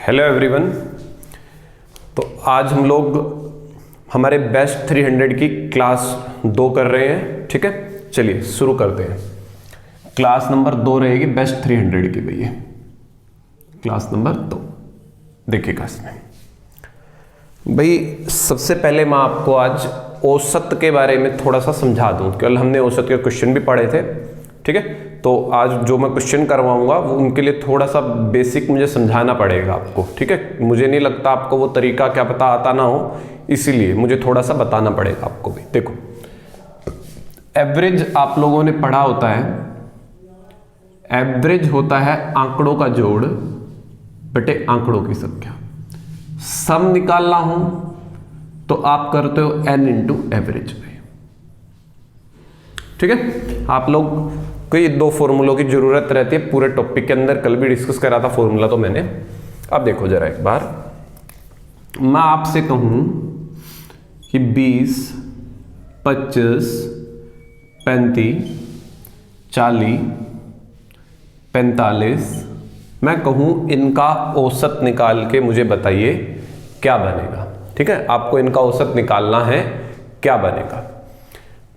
Hello everyone. तो आज हम लोग हमारे बेस्ट 300 की क्लास 2 कर रहे हैं। ठीक है, चलिए शुरू करते हैं। क्लास नंबर 2 रहेगी बेस्ट 300 की भैया, क्लास नंबर 2। देखिएगा इसमें भाई, सबसे पहले मैं आपको आज औसत के बारे में थोड़ा सा समझा दूं। कल हमने औसत के क्वेश्चन भी पढ़े थे, ठीक है। तो आज जो मैं क्वेश्चन करवाऊंगा वो उनके लिए थोड़ा सा बेसिक मुझे समझाना पड़ेगा आपको, ठीक है। मुझे नहीं लगता आपको वो तरीका क्या पता आता ना हो, इसीलिए मुझे थोड़ा सा बताना पड़ेगा आपको भी। देखो, एवरेज आप लोगों ने पढ़ा होता है, एवरेज होता है आंकड़ों का जोड़ बटे आंकड़ों की संख्या। सम निकालना हो तो आप करते हो n इंटू एवरेज पे, ठीक है। आप लोग को ये 2 फॉर्मूलों की जरूरत रहती है पूरे टॉपिक के अंदर। कल भी डिस्कस करा था फॉर्मूला तो मैंने। अब देखो जरा एक बार, मैं आपसे कहूं कि 20, 25, 35, 40, 45, मैं कहूं इनका औसत निकाल के मुझे बताइए क्या बनेगा। ठीक है, आपको इनका औसत निकालना है, क्या बनेगा।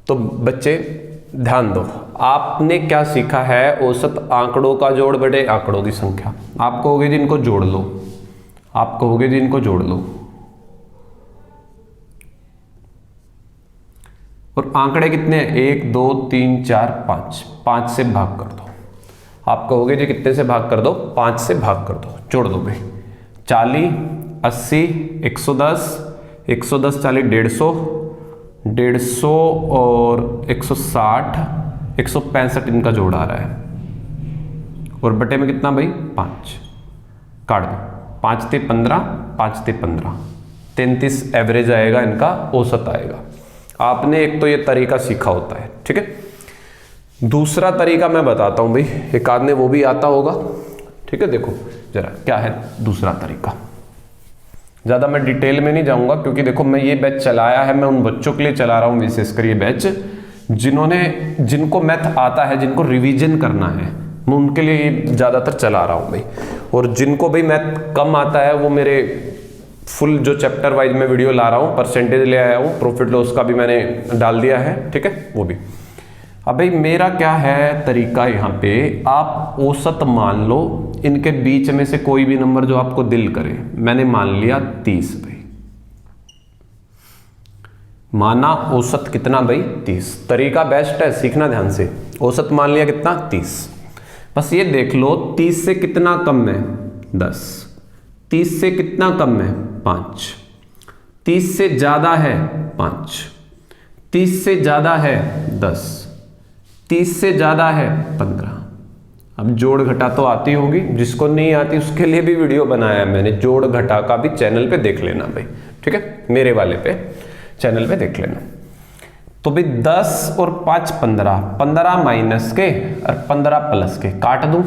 तो बच्चे ध्यान दो, आपने क्या सीखा है, औसत आंकड़ों का जोड़ बटे आंकड़ों की संख्या। आप कहोगे जी इनको जोड़ लो, आप कहोगे जी इनको जोड़ लो, और आंकड़े कितने हैं, 1 2 3 4 5, 5 से भाग कर दो। आप कहोगे जी कितने से भाग कर दो, 5 से भाग कर दो, जोड़ दो भाई। 40, 80, 110, 110, 40, 150, 150 और 160, 165 इनका जोड़ आ रहा है, और बटे में कितना भाई, 5 काट दो। 5 ते 15, 5 ते 15, 33 एवरेज आएगा, इनका औसत आएगा। आपने एक तो ये तरीका सीखा होता है, ठीक है। दूसरा तरीका मैं बताता हूं भाई, एक आध ने वो भी आता होगा, ठीक है। देखो जरा क्या है दूसरा तरीका, ज़्यादा मैं डिटेल में नहीं जाऊंगा क्योंकि देखो मैं ये बैच चलाया है, मैं उन बच्चों के लिए चला रहा हूँ विशेषकर ये बैच जिनको मैथ आता है, जिनको रिवीजन करना है, मैं उनके लिए ज़्यादातर चला रहा हूँ भाई। और जिनको भाई मैथ कम आता है वो मेरे फुल जो चैप्टर वाइज मैं वीडियो ला रहा हूँ, परसेंटेज ले आया हूँ, प्रॉफिट लॉस का भी मैंने डाल दिया है, ठीक है, वो भी। अब भाई मेरा क्या है तरीका, यहाँ पे आप औसत मान लो, इनके बीच में से कोई भी नंबर जो आपको दिल करे। मैंने मान लिया 30 भाई, माना औसत कितना भाई, 30। तरीका बेस्ट है, सीखना ध्यान से। औसत मान लिया कितना, 30। बस ये देख लो 30 से कितना कम है, 10। 30 से कितना कम है, 5। 30 से ज्यादा है 5। 30 से ज्यादा है 10। 30 से ज्यादा है 15। अब जोड़ घटा तो आती होगी, जिसको नहीं आती उसके लिए भी वीडियो बनाया है मैंने, जोड़ घटा का भी चैनल पे देख लेना भाई, ठीक है, मेरे वाले पे चैनल पे देख लेना। तो भाई 10 और 5 15, 15 माइनस के और 15 प्लस के, काट दूं,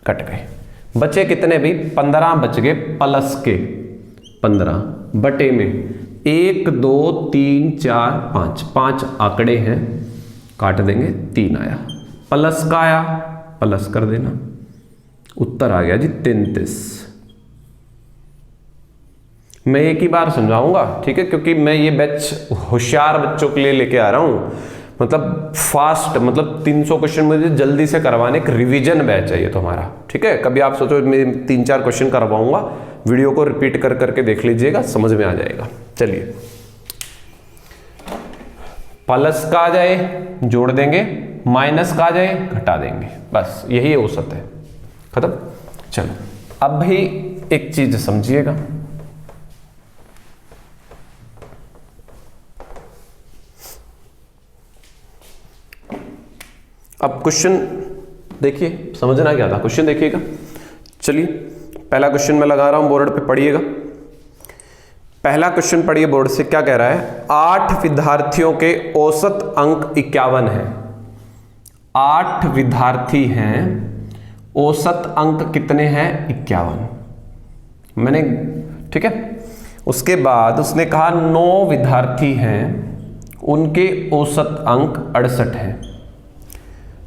कट गए। बचे कितने भाई, 15 बच गए प्लस के 15, बटे में 1 2 3 4 5, 5 आंकड़े हैं, काट देंगे, 3 आया। प्लस का आया, प्लस कर देना, उत्तर आ गया जी 33। मैं एक ही बार समझाऊंगा, ठीक है, क्योंकि मैं ये बैच होशियार बच्चों के लिए लेके आ रहा हूं, मतलब फास्ट, मतलब 300 क्वेश्चन मुझे जल्दी से करवाने, एक रिवीजन बैच है ये तुम्हारा, ठीक है। कभी आप सोचो मैं 3-4 क्वेश्चन करवाऊंगा, वीडियो को रिपीट कर करके देख लीजिएगा, समझ में आ जाएगा। चलिए, प्लस का आ जाए जोड़ देंगे, माइनस का आ जाए घटा देंगे, बस यही औसत है, खत्म। चलो अब भाई एक चीज समझिएगा, अब क्वेश्चन देखिए, समझना क्या था, क्वेश्चन देखिएगा। चलिए पहला क्वेश्चन मैं लगा रहा हूं बोर्ड पे, पढ़िएगा। पहला क्वेश्चन पढ़िए बोर्ड से, क्या कह रहा है, 8 विद्यार्थियों के औसत अंक 51 है। 8 विद्यार्थी हैं, औसत अंक कितने हैं, 51। मैंने, ठीक है। उसके बाद उसने कहा 9 विद्यार्थी हैं, उनके औसत अंक 68 हैं।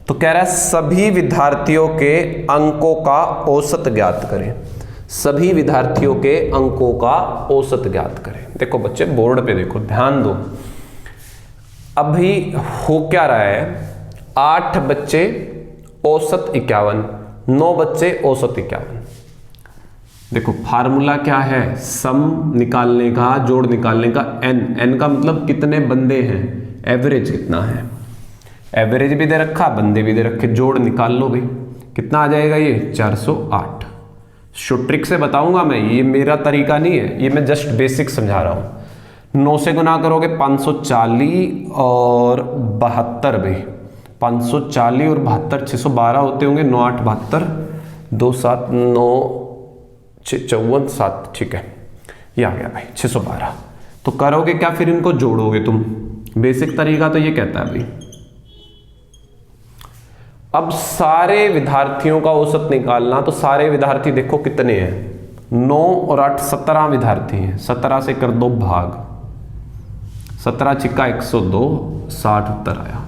तो कह रहा है सभी विद्यार्थियों के अंकों का औसत ज्ञात करें। सभी विद्यार्थियों के अंकों का औसत ज्ञात करें। देखो बच्चे बोर्ड पे देखो, ध्यान दो, अभी हो क्या रहा है, 8 बच्चे औसत 51, 9 बच्चे औसत 51। देखो फार्मूला क्या है, सम निकालने का, जोड़ निकालने का, n का मतलब कितने बंदे हैं, एवरेज कितना है, एवरेज भी दे रखा, बंदे भी दे रखे, जोड़ निकाल लो भाई, कितना आ जाएगा ये 408। ट्रिक से बताऊंगा मैं, ये मेरा तरीका नहीं है, ये मैं जस्ट बेसिक समझा रहा हूं। 9 से गुना करोगे 540 और 72 भाई, 540 और 72 612 होते होंगे, 9 8 72, 2 7 9 6 54 7, ठीक है ये आ गया भाई 612। तो करोगे क्या, फिर इनको जोड़ोगे तुम, बेसिक तरीका तो ये कहता है भाई। अब सारे विद्यार्थियों का औसत निकालना, तो सारे विद्यार्थी देखो कितने हैं, 9 और 8 17 विद्यार्थी हैं, 17 से कर दो भाग, 17 छिक्का 102, 60 उत्तर आया।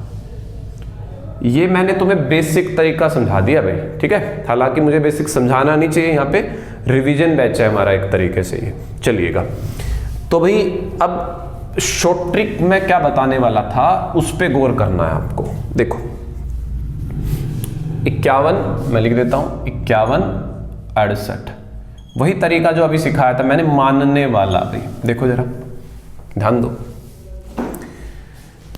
ये मैंने तुम्हें बेसिक तरीका समझा दिया भाई, ठीक है। हालांकि मुझे बेसिक समझाना नहीं चाहिए, यहाँ पे रिवीजन बैच है हमारा एक तरीके से ये, चलिएगा। तो भाई अब शॉर्ट ट्रिक में क्या बताने वाला था उस पे गौर करना है आपको। देखो 51 मैं लिख देता हूं, 51 68, वही तरीका जो अभी सिखाया था मैंने, मानने वाला भाई। देखो जरा ध्यान दो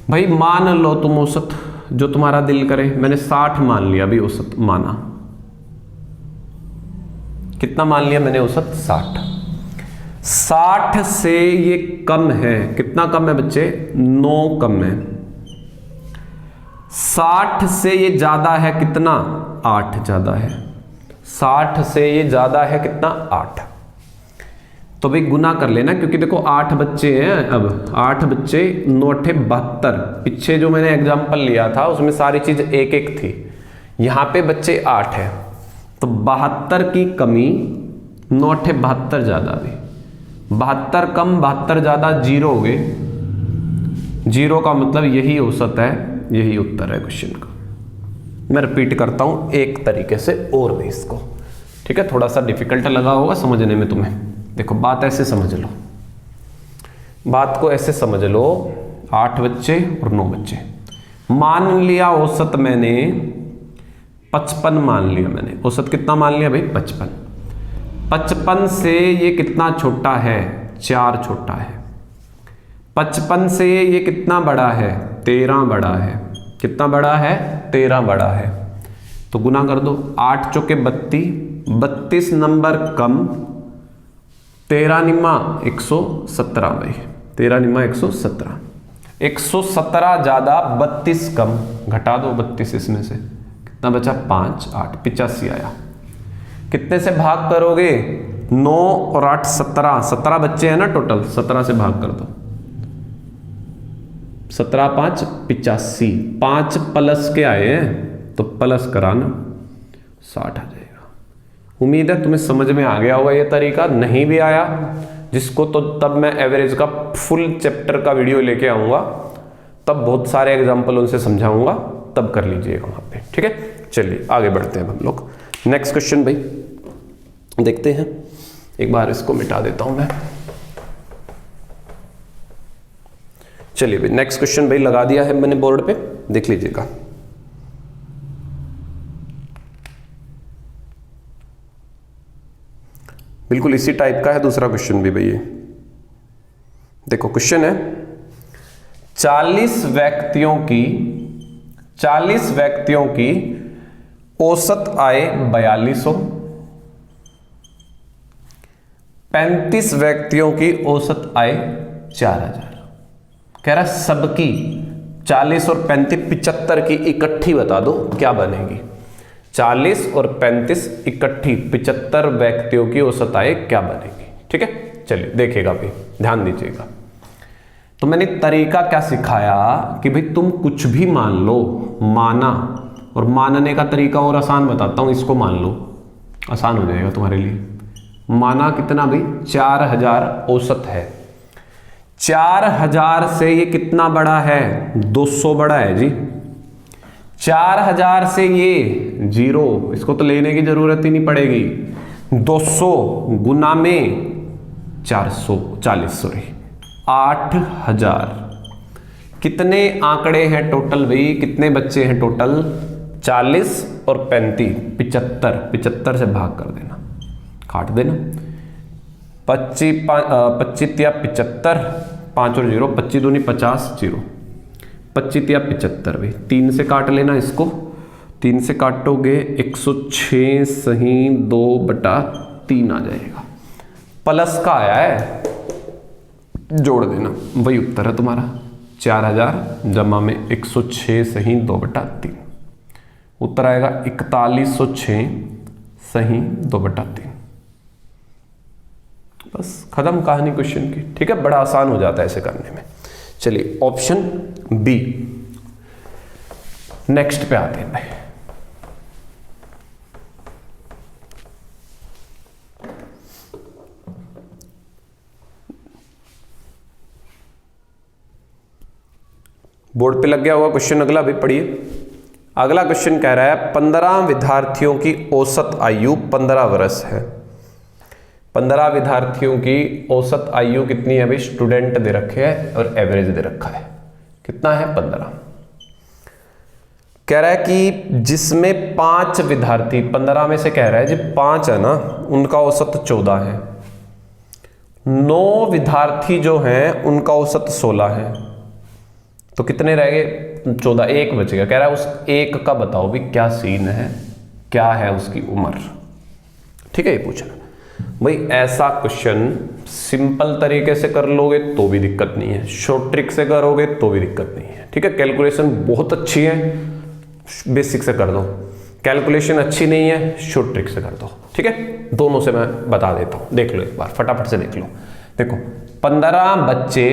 भाई, मान लो तुम औसत जो तुम्हारा दिल करे, मैंने 60 मान लिया अभी, औसत माना, कितना मान लिया मैंने औसत 60। 60 से ये कम है, कितना कम है बच्चे, 9 कम है। 60 से ये ज्यादा है कितना, 8 ज्यादा है। 60 से ये ज्यादा है कितना, 8। तो भाई गुना कर लेना, क्योंकि देखो 8 बच्चे हैं, अब 8 बच्चे 9 8 72, पीछे जो मैंने एग्जाम्पल लिया था उसमें सारी चीज एक एक थी, यहां पे बच्चे 8 है, तो 72 की कमी, 9 8 72 ज्यादा, भी 72 कम 72 ज्यादा, 0 हो गए, 0 का मतलब यही औसत है, यही उत्तर है क्वेश्चन का। मैं रिपीट करता हूं एक तरीके से और भी इसको, ठीक है, थोड़ा सा डिफिकल्ट लगा होगा समझने में तुम्हें। देखो बात ऐसे समझ लो, बात को ऐसे समझ लो, 8 बच्चे और 9 बच्चे, मान लिया औसत मैंने 55 मान लिया मैंने, औसत कितना मान लिया भाई 55। 55 से ये कितना छोटा है, 4 छोटा है। 55 से ये कितना बड़ा है, 13 बड़ा है। कितना बड़ा है, 13 बड़ा है। तो गुना कर दो, 8 चौके 32, 32 नंबर कम, 13 निम्मा 117 भाई, 13 निम्मा 117, 117 ज्यादा 32 कम, घटा दो 32 इसमें से, कितना बचा 5 8, 85 आया। कितने से भाग करोगे, 9 और 8 17, 17 बच्चे हैं ना टोटल, 17 से भाग कर दो, 17 5 85, 5 प्लस के आए हैं तो प्लस कराना, 60 आ जाएगा। उम्मीद है तुम्हें समझ में आ गया होगा ये तरीका। नहीं भी आया जिसको, तो तब मैं एवरेज का फुल चैप्टर का वीडियो लेके आऊंगा, तब बहुत सारे एग्जाम्पल उनसे समझाऊंगा, तब कर लीजिएगा वहां पे, ठीक है। चलिए आगे बढ़ते हैं हम लोग। नेक्स्ट क्वेश्चन भाई देखते हैं, एक बार इसको मिटा देता हूं मैं। चलिए भाई नेक्स्ट क्वेश्चन भाई लगा दिया है मैंने बोर्ड पे, देख लीजिएगा। बिल्कुल इसी टाइप का है दूसरा क्वेश्चन भी भैया। देखो क्वेश्चन है, 40 व्यक्तियों की औसत आय 4200, 35 व्यक्तियों की औसत आय 4000। कह रहा सबकी 40 और 35 75 की इकट्ठी बता दो क्या बनेगी। 40 और 35 इकट्ठी 75 व्यक्तियों की औसत आय क्या बनेगी, ठीक है। चलिए देखिएगा भाई, ध्यान दीजिएगा। तो मैंने तरीका क्या सिखाया कि भाई तुम कुछ भी मान लो, माना, और मानने का तरीका और आसान बताता हूं, इसको मान लो, आसान हो जाएगा तुम्हारे लिए। माना कितना भाई, 4000 औसत है। 4000 से ये कितना बड़ा है, 200 बड़ा है जी। 4000 से ये 0, इसको तो लेने की जरूरत ही नहीं पड़ेगी। 200 गुना में 440, सॉरी 8000। कितने आंकड़े हैं टोटल भाई, कितने बच्चे हैं टोटल? 40 और 35, 75 से भाग कर देना, काट देना। 25 या 75, 5 और 0, 25 दूनी 50, 0, 25 या 75 भाई। 3 से काट लेना इसको, 3 से काटोगे 106 सही 2/3 आ जाएगा। प्लस का आया है, जोड़ देना, वही उत्तर है तुम्हारा। 4000 जमा में 106 सही 2/3, उत्तर आएगा 4106 सही 2/3। बस खत्म कहानी क्वेश्चन की। ठीक है, बड़ा आसान हो जाता है ऐसे करने में। चलिए ऑप्शन बी, नेक्स्ट पे आते हैं भाई। बोर्ड पे लग गया होगा क्वेश्चन अगला भी पढ़िए। अगला क्वेश्चन कह रहा है 15 विद्यार्थियों की औसत आयु 15 वर्ष है। 15 विद्यार्थियों की औसत आयु कितनी है भाई? स्टूडेंट दे रखे हैं और एवरेज दे रखा है, कितना है? 15। कह रहा है कि जिसमें 5 विद्यार्थी, 15 में से कह रहा है जी 5 है ना, उनका औसत 14 है। 9 विद्यार्थी जो हैं उनका औसत 16 है, तो कितने रह गए? 14, एक बचेगा। कह रहा है उस एक का बताओ भी क्या सीन है, क्या है उसकी उम्र। ठीक है, ये पूछ रहा भाई। ऐसा क्वेश्चन सिंपल तरीके से कर लोगे तो भी दिक्कत नहीं है, शॉर्ट ट्रिक से करोगे तो भी दिक्कत नहीं है। ठीक है, कैलकुलेशन बहुत अच्छी है, बेसिक से कर दो। कैलकुलेशन अच्छी नहीं है, शॉर्ट ट्रिक से कर दो। ठीक है, दोनों से मैं बता देता हूं, देख लो एक बार, फटाफट से देख लो। देखो 15 बच्चे,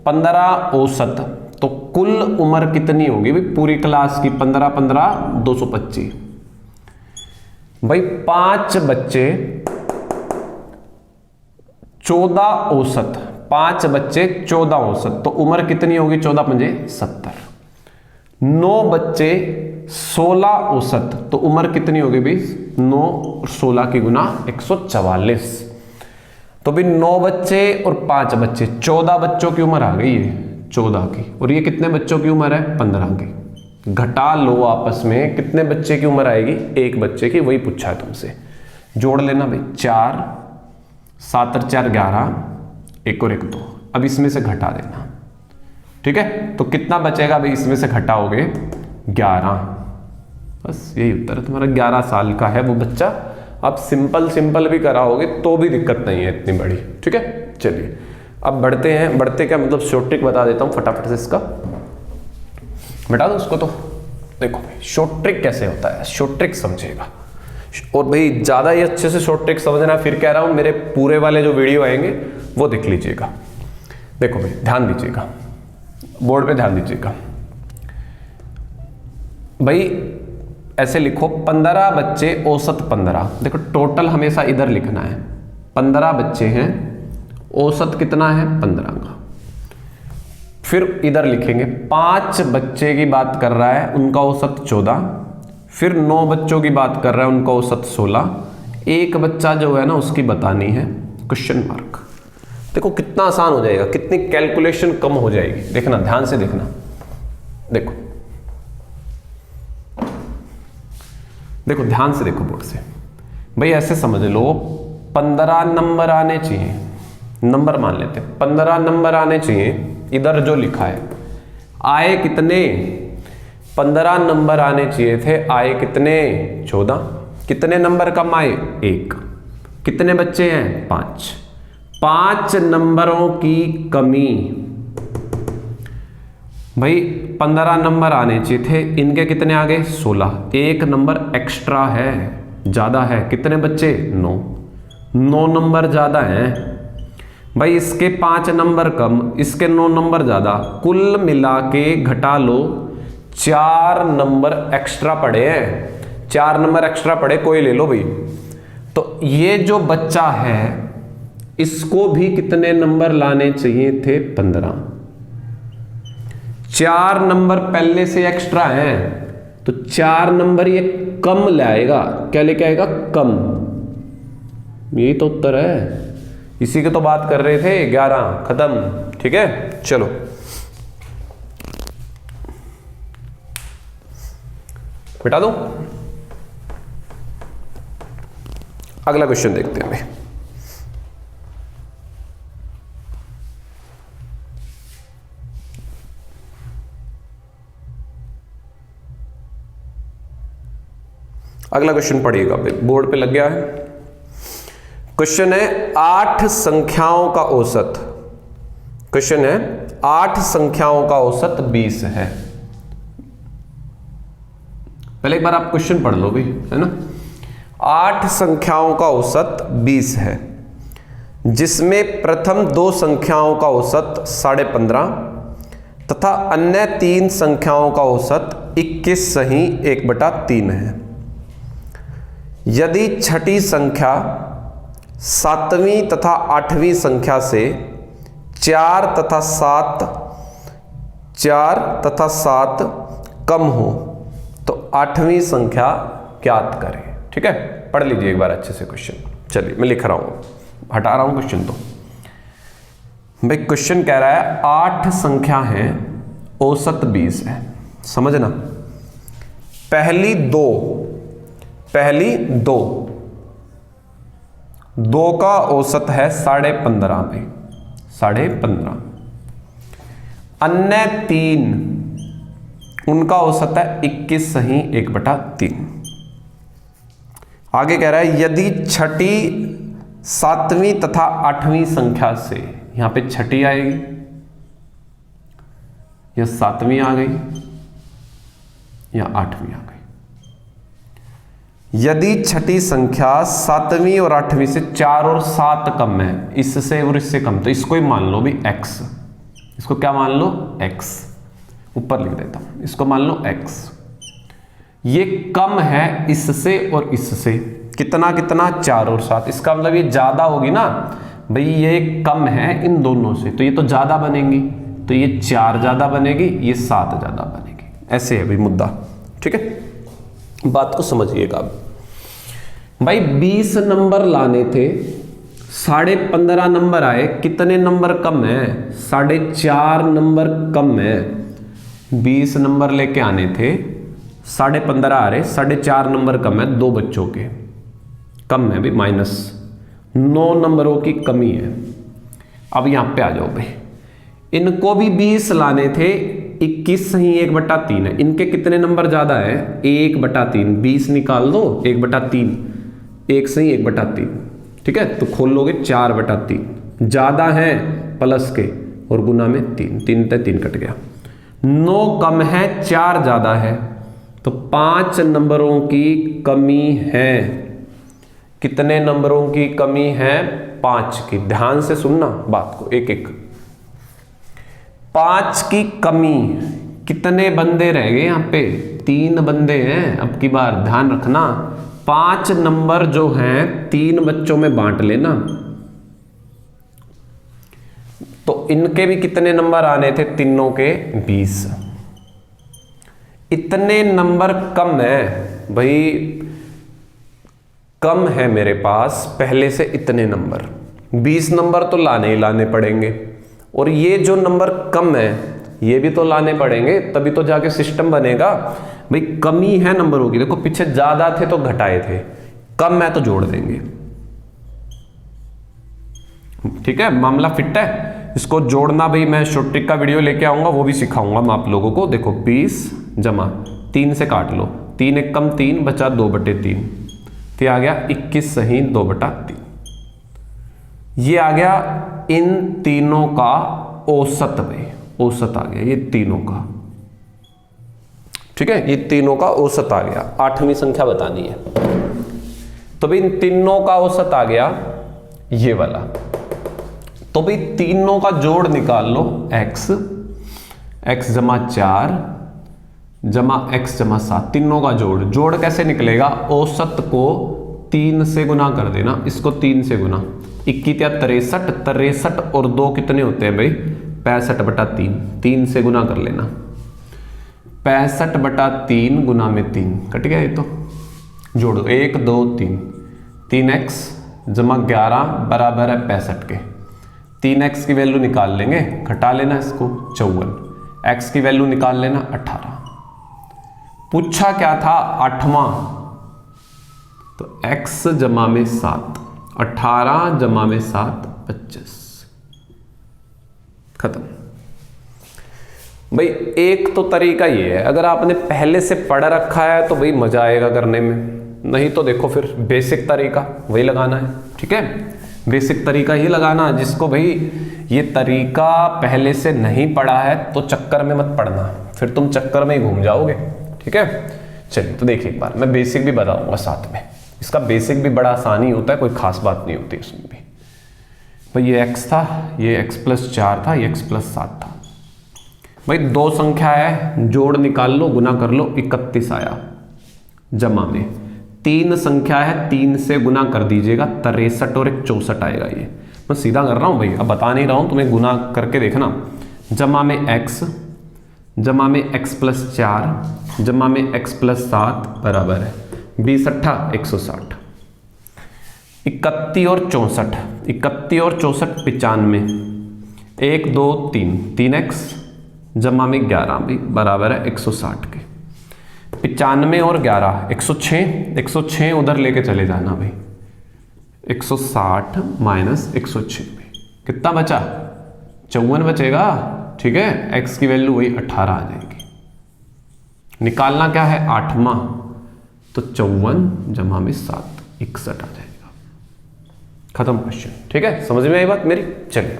15 औसत, तो कुल उम्र कितनी होगी भाई पूरी क्लास की? 15 15 225 भाई। 5 बच्चे 14 औसत, 5 बच्चे 14 औसत, तो उम्र कितनी होगी? 14 पंजे 70। 9 बच्चे 16 औसत, तो उम्र कितनी होगी भाई? 9 और 16 की गुना 144। तो भी 9 बच्चे और 5 बच्चे, 14 बच्चों की उम्र आ गई है, 14 की। और ये कितने बच्चों की उम्र है? 15 की। घटा लो आपस में, कितने बच्चे की उम्र आएगी? एक बच्चे की, वही पूछा है तुमसे। जोड़ लेना भाई, 4 7 और 4 11, 1 और 1 2। अब इसमें से घटा देना। ठीक है, तो कितना बचेगा भाई? इसमें से घटाओगे 11। बस यही उत्तर है तुम्हारा। 11 साल का है वो बच्चा। अब सिंपल भी कराओगे तो भी दिक्कत नहीं है इतनी बड़ी। ठीक है, चलिए अब बढ़ते हैं। बढ़ते क्या मतलब, शॉर्ट ट्रिक बता देता हूं फटाफट से, इसका बता दो उसको। तो देखो भाई शॉर्ट ट्रिक कैसे होता है, शॉर्ट ट्रिक समझेगा। और भाई ज्यादा ही अच्छे से शॉर्ट ट्रिक समझना, फिर कह रहा हूं मेरे पूरे वाले जो वीडियो आएंगे वो देख लीजिएगा। देखो भाई ध्यान दीजिएगा, बोर्ड पे ध्यान दीजिएगा भाई। ऐसे लिखो 15 बच्चे औसत 15। देखो टोटल हमेशा इधर लिखना है। 15 बच्चे हैं, औसत कितना है? 15 का। फिर इधर लिखेंगे 5 बच्चे की बात कर रहा है, उनका औसत 14। फिर 9 बच्चों की बात कर रहा है, उनका औसत 16। एक बच्चा जो है ना उसकी बतानी है, क्वेश्चन मार्क। देखो कितना आसान हो जाएगा, कितनी कैलकुलेशन कम हो जाएगी। देखना, ध्यान से देखना। देखो देखो ध्यान से देखो बोर्ड से भाई। ऐसे समझ लो 15 नंबर आने चाहिए, नंबर मान लेते हैं 15 नंबर आने चाहिए। इधर जो लिखा है आए कितने? 15 नंबर आने चाहिए थे, आए कितने? 14। कितने नंबर कम आए? 1। कितने बच्चे हैं? 5। 5 नंबरों की कमी भाई। 15 नंबर आने चाहिए थे, इनके कितने आ गए? 16। 1 नंबर एक्स्ट्रा है, ज्यादा है। कितने बच्चे? 9। 9 नंबर ज्यादा हैं भाई। इसके 5 नंबर कम, इसके 9 नंबर ज्यादा। कुल मिला के घटा लो, 4 नंबर एक्स्ट्रा पड़े हैं। 4 नंबर एक्स्ट्रा पड़े, कोई ले लो भाई। तो ये जो बच्चा है इसको भी कितने नंबर लाने चाहिए थे? 15। 4 नंबर पहले से एक्स्ट्रा हैं, तो 4 नंबर ये कम लाएगा। क्या लेके आएगा? कम। यही तो उत्तर है, इसी की तो बात कर रहे थे। 11 खत्म। ठीक है, चलो बिठा दो। अगला क्वेश्चन देखते हैं भाई। अगला क्वेश्चन पढ़िएगा भाई, बोर्ड पे लग गया है। क्वेश्चन है 8 संख्याओं का औसत। क्वेश्चन है 8 संख्याओं का औसत 20 है। पहले एक बार आप क्वेश्चन पढ़ लो भी, है ना। 8 संख्याओं का औसत 20 है, जिसमें प्रथम 2 संख्याओं का औसत 15.5 तथा अन्य 3 संख्याओं का औसत 21 सही 1/3 है। यदि छठी संख्या 7वीं तथा 8वीं संख्या से 4 तथा 7 कम हो तो 8वीं संख्या ज्ञात करें। ठीक है, पढ़ लीजिए एक बार अच्छे से क्वेश्चन। चलिए मैं लिख रहा हूं, हटा रहा हूं क्वेश्चन। तो भाई क्वेश्चन कह रहा है 8 संख्या है, औसत 20 है। समझना, पहली दो का औसत है 15.5 में, 15.5। अन्य 3 उनका औसत है 21 सही 1/3। आगे कह रहा है यदि छठी 7वीं तथा 8वीं संख्या से, यहां पे छठी आएगी, या 7वीं आ गई या 8वीं आ गई। यदि छठी संख्या 7वीं और 8वीं से 4 और 7 कम है, इससे और इससे कम, तो इसको ही मान लो भी x। इसको क्या मान लो? x। ऊपर लिख देता हूं, इसको मान लो x। ये कम है इससे और इससे, कितना 4 और 7। इसका मतलब ये ज्यादा होगी ना भाई, ये कम है इन दोनों से, तो ये तो ज्यादा बनेंगी, तो ये 4 ज्यादा बनेगी, ये 7 ज्यादा बनेगी। ऐसे है भाई मुद्दा। ठीक है, बात को समझिएगा भाई। 20 नंबर लाने थे, 15.5 नंबर आए, कितने नंबर कम है? 4.5 नंबर कम है। 20 नंबर लेके आने थे, 15.5 आ रहे, 4.5 नंबर कम है, 2 बच्चों के कम है भी, -9 नंबरों की कमी है। अब यहां पे आ जाओ भाई, इनको भी 20 लाने थे, 21 सही 1/3 है। इनके कितने नंबर ज्यादा है? 1/3। 20 निकाल दो, 1/3, 1 सही 1/3। ठीक है, तो खोल लोगे 4/3। ज्यादा है प्लस के और गुना में 3, 3 से 3 कट गया। 9 कम है, 4 ज्यादा है, तो 5 नंबरों की कमी है। कितने नंबरों की कमी है? 5 की। ध्यान से सुनना बात को, एक एक। 5 की कमी, कितने बंदे रह गए यहां पे? 3 बंदे हैं। अब की बार ध्यान रखना, 5 नंबर जो हैं 3 बच्चों में बांट लेना, तो इनके भी कितने नंबर आने थे? तीनों के 20। इतने नंबर कम है भाई, कम है मेरे पास पहले से इतने नंबर। 20 नंबर तो लाने ही लाने पड़ेंगे, और ये जो नंबर कम है ये भी तो लाने पड़ेंगे, तभी तो जाके सिस्टम बनेगा भाई। कमी है नंबरों की, देखो पीछे ज्यादा थे तो घटाए थे, कम है तो जोड़ देंगे। ठीक है, मामला फिट है। इसको जोड़ना भाई मैं शॉर्ट ट्रिक का वीडियो लेके आऊंगा, वो भी सिखाऊंगा मैं आप लोगों को। देखो 20 जमा 3 से काट लो, 3 एक कम 3 बचा 2/3, तो आ गया 21 सही 2/3। ये आ गया इन तीनों का औसत भाई, औसत आ गया ये तीनों का। ठीक है, ये तीनों का औसत आ गया। 8वीं संख्या बतानी है, तो भाई इन तीनों का औसत आ गया ये वाला। तो भाई तीनों का जोड़ निकाल लो, x जमा 4 जमा x जमा 7, तीनों का जोड़ कैसे निकलेगा? औसत को 3 से गुना कर देना, इसको 3 से गुना, 21 या 63 और 2 कितने होते हैं भाई? 65/3, 3 से गुना कर लेना। 65/3 गुना में 3 कट गया, ये तो जोड़ दो, 1 2 3, 3x जमा 11 बराबर है 65 के। 3x की वैल्यू निकाल लेंगे, घटा लेना इसको 54, x की वैल्यू निकाल लेना 18। पूछा क्या था 8वां, तो x जमा में 7, 18 जमा में 7 25, खत्म। भाई एक तो तरीका ये है, अगर आपने पहले से पढ़ रखा है तो भाई मजा आएगा करने में, नहीं तो देखो फिर बेसिक तरीका वही लगाना है, ठीक है। बेसिक तरीका ही लगाना, जिसको भाई ये तरीका पहले से नहीं पढ़ा है तो चक्कर में मत पड़ना, फिर तुम चक्कर में ही घूम जाओगे, ठीक है। चलिए तो देखिए एक बार मैं बेसिक भी बताऊंगा साथ में। इसका बेसिक भी बड़ा आसान ही होता है, कोई खास बात नहीं होती इसमें भी। भाई ये x था, ये x+4 था, ये x+7 था। भाई दो संख्या है, जोड़ निकाल लो, गुना कर लो, 31 आया। जमा में 3 संख्या है, 3 से गुना कर दीजिएगा, 63 और एक 64 आएगा। ये मैं सीधा कर रहा हूँ भाई, अब बता नहीं रहा हूँ, तुम्हें गुना करके देखना। जमा में x, जमा में x+4, जमा में x+7 बराबर है 20 8 160। 31 और 64, 31 और 64 95, 1 2 3, 3x जमा में 11 भी बराबर है 160 के। 95 और 11 106, 106 उधर लेके चले जाना भाई, 160 माइनस 106 में कितना बचा, 54 बचेगा, ठीक है। x की वैल्यू वही 18 आ जाएगी। निकालना क्या है 8वां, तो 54 जमा में 7 61 आ जाएगा। खत्म क्वेश्चन, ठीक है। समझ में आई बात मेरी? चलिए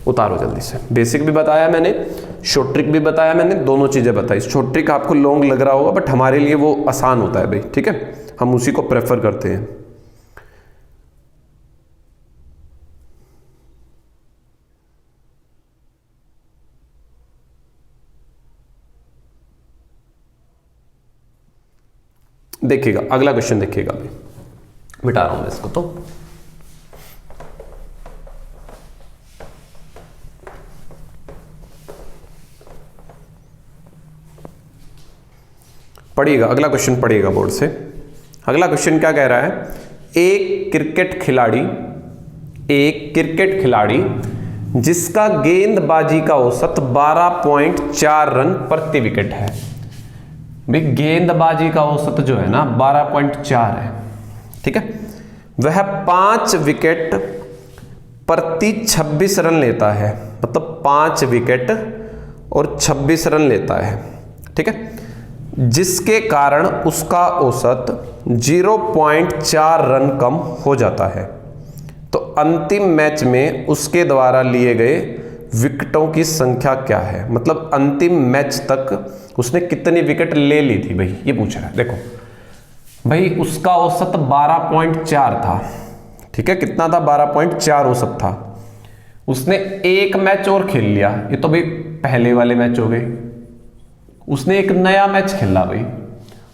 उतारो जल्दी से। बेसिक भी बताया मैंने, शॉर्ट ट्रिक भी बताया मैंने, दोनों चीजें बताई। शॉर्ट ट्रिक आपको लॉन्ग लग रहा होगा, बट हमारे लिए वो आसान होता है भाई, ठीक है, हम उसी को प्रेफर करते हैं। देखिएगा अगला क्वेश्चन, देखिएगा भाई, मिटा रहा हूं मैं इसको। तो पढ़िएगा, अगला क्वेश्चन पढ़िएगा बोर्ड से। अगला क्वेश्चन क्या कह रहा है, एक क्रिकेट खिलाड़ी जिसका गेंदबाजी का औसत 12.4 रन प्रति विकेट है। भाई गेंदबाजी का औसत जो है ना 12.4 है, ठीक है। वह 5 विकेट प्रति 26 रन लेता है, मतलब 5 विकेट और 26 रन लेता है, ठीक है, जिसके कारण उसका औसत 0.4 रन कम हो जाता है। तो अंतिम मैच में उसके द्वारा लिए गए विकेटों की संख्या क्या है, मतलब अंतिम मैच तक उसने कितनी विकेट ले ली थी भाई, ये पूछ रहा है। देखो भाई उसका औसत 12.4 था, ठीक है, कितना था 12.4 औसत था। उसने एक मैच और खेल लिया, ये तो भाई पहले वाले मैच हो गए। उसने एक नया मैच खेला भाई,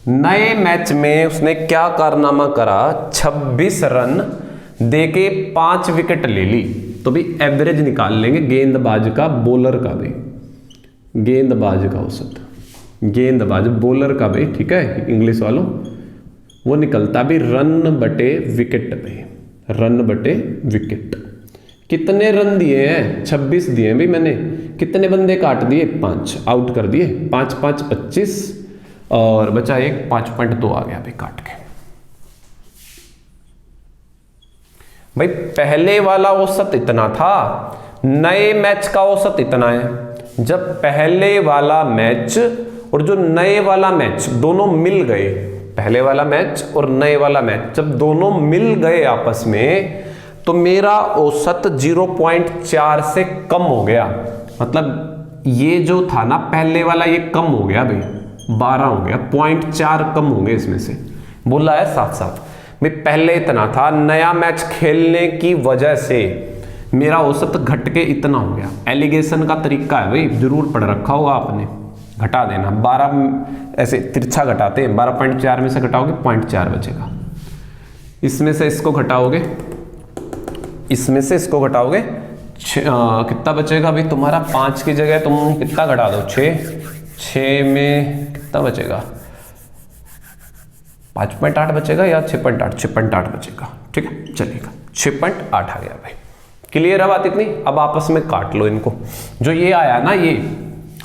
नए मैच में उसने क्या कारनामा करा, 26 रन देके 5 विकेट ले ली। तो भी एवरेज निकाल लेंगे गेंदबाज का, बॉलर का भाई, गेंदबाज का औसत, गेंदबाज बॉलर का भाई, ठीक है, इंग्लिश वालों, वो निकलता भी रन बटे विकेट भाई, रन बटे विकेट। कितने रन दिए हैं, 26 दिए भाई मैंने, कितने बंदे काट दिए, 5 आउट कर दिए, 5 5 25 और बचा एक 5.2 आ गया भाई काट के। भाई पहले वाला औसत इतना था, नए मैच का औसत इतना है। जब पहले वाला मैच और जो नए वाला मैच दोनों मिल गए, पहले वाला मैच और नए वाला मैच जब दोनों मिल गए आपस में, तो मेरा औसत 0.4 से कम हो गया। मतलब ये जो था ना पहले वाला, ये कम हो गया भाई, 12 हो गया, 0.4 कम होंगे इसमें से, बोला है साथ साथ भाई। पहले इतना था, नया मैच खेलने की वजह से मेरा औसत घट के इतना हो गया। एलिगेशन का तरीका है भाई, जरूर पढ़ रखा होगा आपने, घटा देना, 12 ऐसे तिरछा घटाते हैं, 12.4 में से घटाओगे 0.4 बचेगा, इसमें से इसको घटाओगे, इसमें से इसको घटाओगे, कितना बचेगा भाई तुम्हारा, 5 की जगह तुम कितना घटा दो, 6 में कितना बचेगा, 5.8 बचेगा या 6.8 बचेगा, ठीक है, चलेगा। 6.8 आ गया भाई। क्लियर है बात इतनी? अब आपस में काट लो इनको, जो ये आया ना ये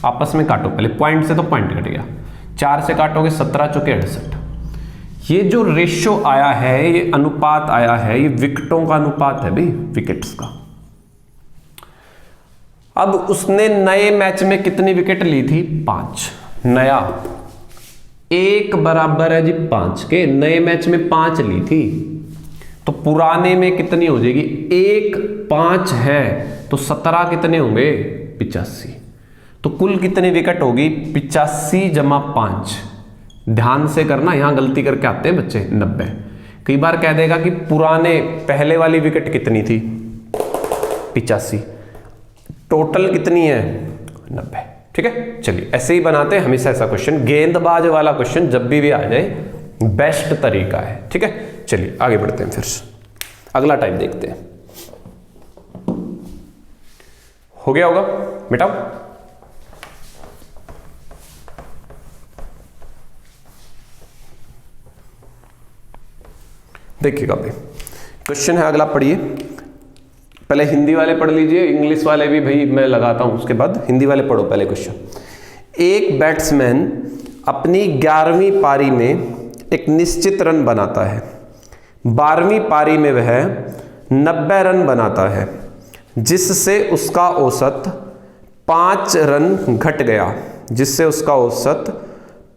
आपस में काटो पहले, पॉइंट से तो पॉइंट कट गया, 4 से काटोगे 17 चौके 68। ये जो रेशियो आया है, ये अनुपात आया है, ये विकेटों का अनुपात है भाई, विकेट्स का। अब उसने नए मैच में कितनी विकेट ली थी? 5। नया 1 बराबर है जी 5 के, नए मैच में 5 ली थी, तो पुराने में कितनी हो जाएगी? 1 5 है तो 17 कितने होंगे? 85। तो कुल कितनी विकेट होगी? 85 जमा 5। ध्यान से करना, यहां गलती करके आते हैं बच्चे 90। कई बार कह देगा कि पुराने पहले वाली विकेट कितनी थी? 85। टोटल कितनी है? 90। ठीक है, चलिए ऐसे ही बनाते हैं हमेशा ऐसा क्वेश्चन, गेंदबाज वाला क्वेश्चन जब भी आ जाए बेस्ट तरीका है। ठीक है, चलिए आगे बढ़ते हैं, फिर अगला टाइप देखते हैं। हो गया होगा, मिटाओ। देखिएगा भाई, क्वेश्चन है अगला, पढ़िए। पहले हिंदी वाले पढ़ लीजिए, इंग्लिश वाले भी भाई मैं लगाता हूं, उसके बाद हिंदी वाले पढ़ो पहले क्वेश्चन। एक बैट्समैन अपनी 11वीं पारी में एक निश्चित रन बनाता है, 12वीं पारी में वह 90 रन बनाता है, जिससे उसका औसत 5 रन घट गया, जिससे उसका औसत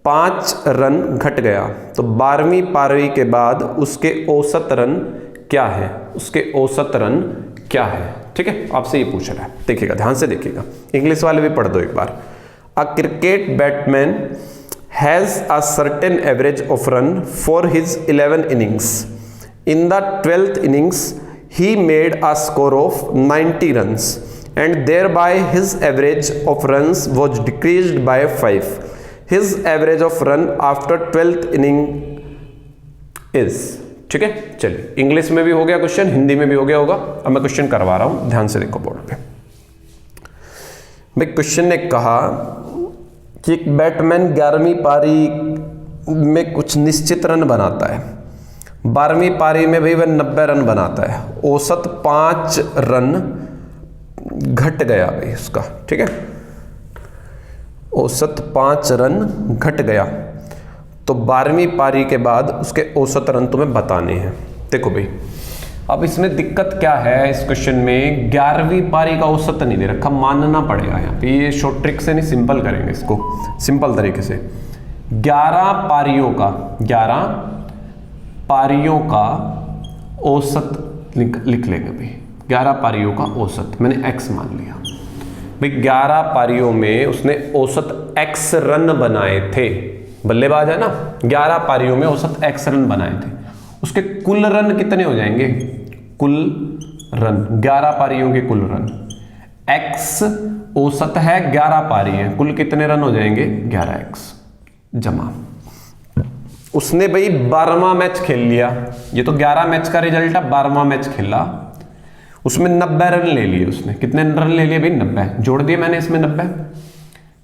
5 रन घट गया। तो 12वीं पारी के बाद उसके औसत रन क्या है? उसके औसत रन क्या है? ठीक है, आपसे ये पूछ रहा है, देखिएगा ध्यान से देखिएगा, इंग्लिश वाले भी पढ़ दो एक बार। A cricket batsman has a certain average of run for his 11 innings. In the 12th innings he made a score of 90 runs and thereby his average of runs was decreased by 5. His average of run after 12th inning is, ठीक है। चलिए English में भी हो गया question, Hindi में भी हो गया होगा। अब मैं क्वेश्चन करवा रहा हूं, ध्यान से देखो बोर्ड पे। भाई क्वेश्चन ने कहा कि एक बैट्समैन 11वीं पारी में कुछ निश्चित रन बनाता है, 12वीं पारी में भाई वह 90 रन बनाता है, औसत 5 रन घट गया भाई उसका, ठीक है, औसत 5 रन घट गया। तो 12वीं पारी के बाद उसके औसत रन तुम्हें बताने हैं। देखो भाई अब इसमें दिक्कत क्या है, इस क्वेश्चन में 11वीं पारी का औसत नहीं दे रखा, मानना पड़ेगा यहाँ पे। ये शॉर्ट ट्रिक से नहीं, सिंपल करेंगे इसको, सिंपल तरीके से। 11 पारियों का औसत लिख लेंगे भाई। 11 पारियों का औसत मैंने x मान लिया भाई। 11 पारियों में उसने औसत x रन बनाए थे, बल्लेबाज है ना, 11 पारियों में औसत x रन बनाए थे। उसके कुल रन कितने हो जाएंगे? कुल रन 11 पारियों के कुल रन, x औसत है 11 पारी है, कुल कितने रन हो जाएंगे? 11x जमा, उसने भाई 12वां मैच खेल लिया। ये तो 11 मैच का रिजल्ट है, 12वां मैच खेला, उसमें 90 रन ले लिए उसने। कितने रन ले लिए भाई? 90। जोड़ दिए मैंने इसमें 90,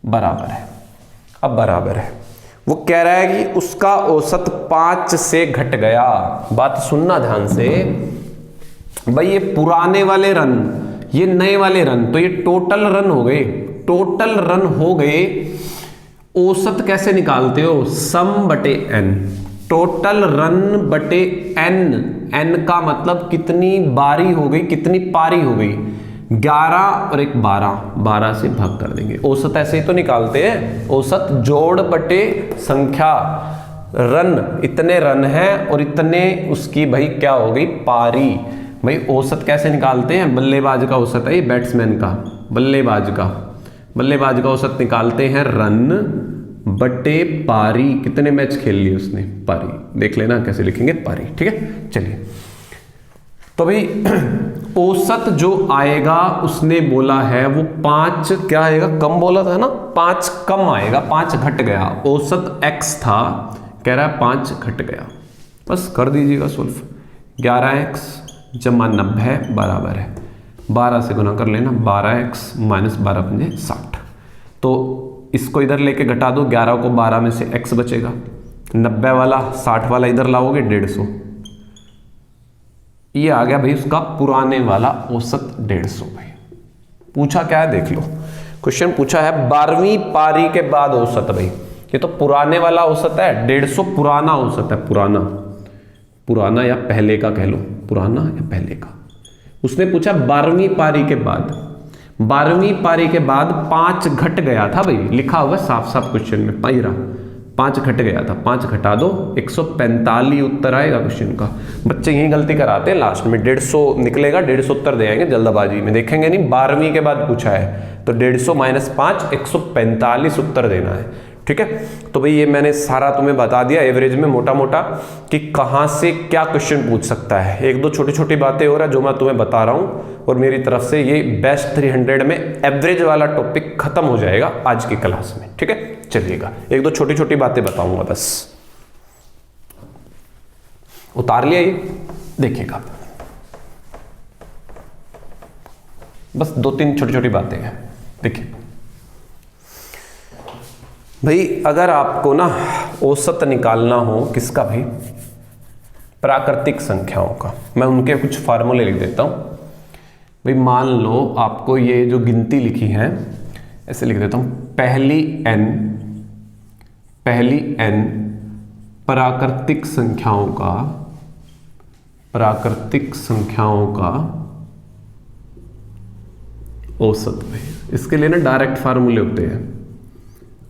बराबर है। अब बराबर है, वो कह रहा है कि उसका औसत 5 से घट गया। बात सुनना ध्यान से भाई, ये पुराने वाले रन, ये नए वाले रन, तो ये टोटल रन हो गए, टोटल रन हो गए। औसत कैसे निकालते हो? सम बटे n, टोटल रन बटे n, n का मतलब कितनी बारी हो गई, कितनी पारी हो गई। 11 और एक 12 से भाग कर देंगे। औसत ऐसे ही तो निकालते हैं, औसत जोड़ बटे संख्या, रन इतने रन है और इतने उसकी भाई क्या हो गई? पारी। भाई औसत कैसे निकालते हैं? बल्लेबाज का औसत है ये, बैट्समैन का, बल्लेबाज का औसत निकालते हैं रन बटे पारी। कितने मैच खेल लिए उसने? पारी। देख लेना कैसे लिखेंगे, पारी, ठीक है। चलिए तो भाई औसत जो आएगा उसने बोला है वो 5 क्या आएगा? कम बोला था ना, 5 कम आएगा, 5 घट गया। औसत x था, कह रहा है 5 घट गया। बस कर दीजिएगा सोल्व। 11x जमा 90 बराबर है 12 से गुना कर लेना, 12x माइनस 12 पंजे 60। तो इसको इधर लेके घटा दो, 11 को 12 में से x बचेगा, 90 वाला 60 वाला इधर लाओगे 150, ये आ गया भाई उसका पुराने वाला औसत 150 भाई। पूछा क्या है देख लो, क्वेश्चन पूछा है 12वीं पारी के बाद औसत भाई। ये तो पुराने वाला औसत है, 150 पुराना औसत है, पुराना या पहले का कह लो, पुराना या पहले का। उसने पूछा 12वीं पारी के बाद, 12वीं पारी के बाद 5 घट गया था भाई, लिखा हुआ साफ साफ क्वेश्चन में, 5 घट गया था, 5 घटा दो 145 उत्तर आएगा क्वेश्चन का। बच्चे यही गलती कराते हैं, लास्ट में 150 निकलेगा, 150 उत्तर दे आएंगे जल्दबाजी में, देखेंगे नहीं 12वीं के बाद पूछा है तो 150 - 5 145 उत्तर देना है। ठीक है, तो भाई ये मैंने सारा तुम्हें बता दिया एवरेज में मोटा मोटा कि कहाँ से क्या क्वेश्चन पूछ सकता है। एक दो छोटी छोटी बातें हो रहा है जो मैं तुम्हें बता रहा हूँ, और मेरी तरफ से ये बेस्ट 300 में एवरेज वाला टॉपिक खत्म हो जाएगा आज की क्लास में। ठीक है, चलिएगा एक दो छोटी छोटी बातें बताऊंगा, बस उतार लिया ये, देखिएगा बस 2-3 छोटी छोटी बातें हैं। देखिए भाई, अगर आपको ना औसत निकालना हो किसका भाई, प्राकृतिक संख्याओं का, मैं उनके कुछ फार्मूले लिख देता हूं भाई। मान लो आपको ये जो गिनती लिखी है ऐसे लिख देता हूं, पहली n प्राकृतिक संख्याओं का औसत भाई। इसके लिए ना डायरेक्ट फार्मूले होते हैं,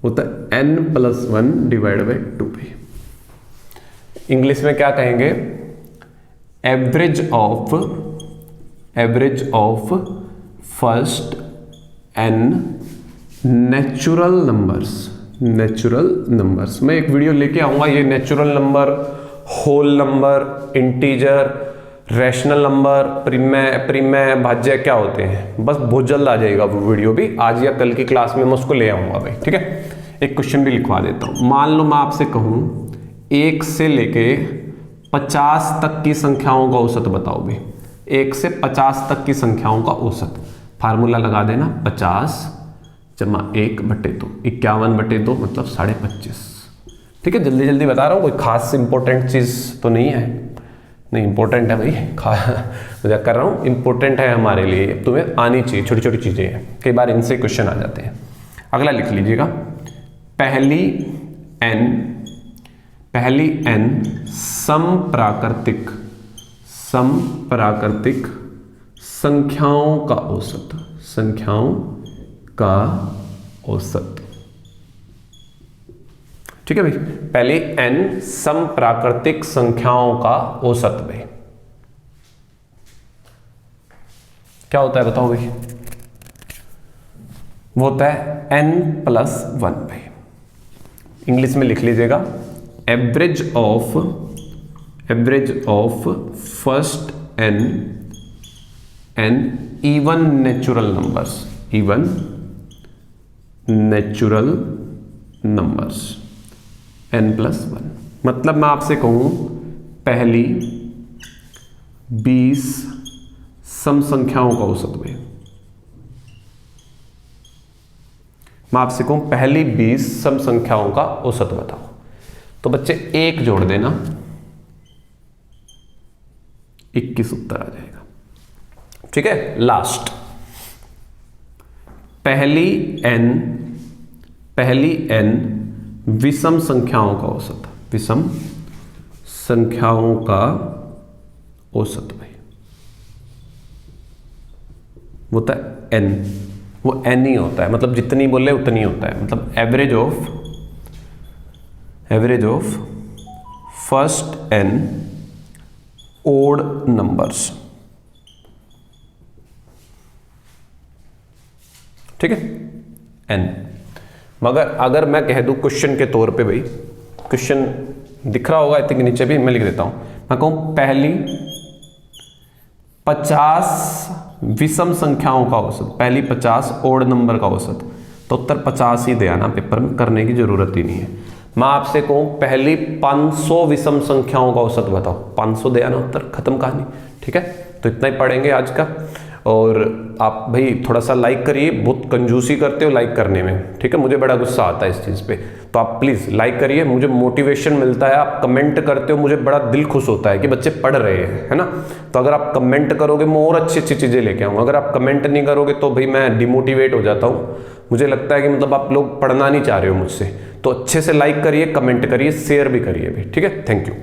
होता है n+1 / 2 भाई। इंग्लिश में क्या कहेंगे, average of first n natural numbers. मैं एक वीडियो लेके आऊंगा, ये natural number, whole number, integer, rational number, परिमेय, भाज्य क्या होते हैं, बस बहुत जल्द आ जाएगा वो वीडियो भी, आज या कल की क्लास में मैं उसको ले आऊंगा भाई। ठीक है, एक क्वेश्चन भी लिखवा देता हूं। मान लो मैं आपसे कहूं 1 से लेके 50 तक की संख्याओं का औसत बताओ भाई। 1 से 50 तक की संख्याओं का औसत, फार्मूला लगा देना, 50 + 1/2, 51/2 मतलब 25.5। ठीक है, जल्दी जल्दी बता रहा हूँ, कोई खास इंपॉर्टेंट चीज तो नहीं है, नहीं इंपॉर्टेंट है भाई, मजाक कर रहा हूँ, इंपॉर्टेंट है हमारे लिए, तुम्हें आनी चाहिए, छोटी छोटी चीजें हैं, कई बार इनसे क्वेश्चन आ जाते हैं। अगला लिख लीजिएगा, पहली n समप्राकृतिक संख्याओं का औसत। ठीक है भाई, पहली n समप्राकृतिक संख्याओं का औसत भाई क्या होता है बताओ भाई, वो होता है n+1 भाई। इंग्लिश में लिख लीजिएगा, average of first n even natural numbers n+1। मतलब मैं आपसे कहूं पहली 20 सम संख्याओं का औसत भाई, मैं आपसे कहूं पहली 20 सम संख्याओं का औसत बताओ, तो बच्चे 1 जोड़ देना, 21 उत्तर आ जाएगा। ठीक है, लास्ट पहली n विषम संख्याओं का औसत, विषम संख्याओं का औसत भाई वो होता है n, वो n ही होता है, मतलब जितनी बोले उतनी होता है, मतलब average of first n odd numbers. ठीक है, n। मगर अगर मैं कह दूं क्वेश्चन के तौर पे भाई, क्वेश्चन दिख रहा होगा इतने के नीचे भी, मैं लिख देता हूं, मैं कहूं पहली 50 विषम संख्याओं का औसत, पहली 50 ओड नंबर का औसत, तो उत्तर 50 ही दे आना, पेपर में करने की जरूरत ही नहीं है। मैं आपसे कहूं पहली 500 विषम संख्याओं का औसत बताओ, 500 दे आना उत्तर, खत्म कहानी। ठीक है, तो इतना ही पढ़ेंगे आज का। और आप भाई थोड़ा सा लाइक करिए, बहुत कंजूसी करते हो लाइक करने में, ठीक है, मुझे बड़ा गुस्सा आता है इस चीज़ पे, तो आप प्लीज़ लाइक करिए, मुझे मोटिवेशन मिलता है। आप कमेंट करते हो, मुझे बड़ा दिल खुश होता है कि बच्चे पढ़ रहे हैं, है ना। तो अगर आप कमेंट करोगे मैं और अच्छी अच्छी चीज़ें लेके आऊँगा। अगर आप कमेंट नहीं करोगे तो भाई मैं डिमोटिवेट हो जाता हूँ। मुझे लगता है कि मतलब आप लोग पढ़ना नहीं चाह रहे हो मुझसे। तो अच्छे से लाइक करिए, कमेंट करिए, शेयर भी करिए भी, ठीक है। Thank you.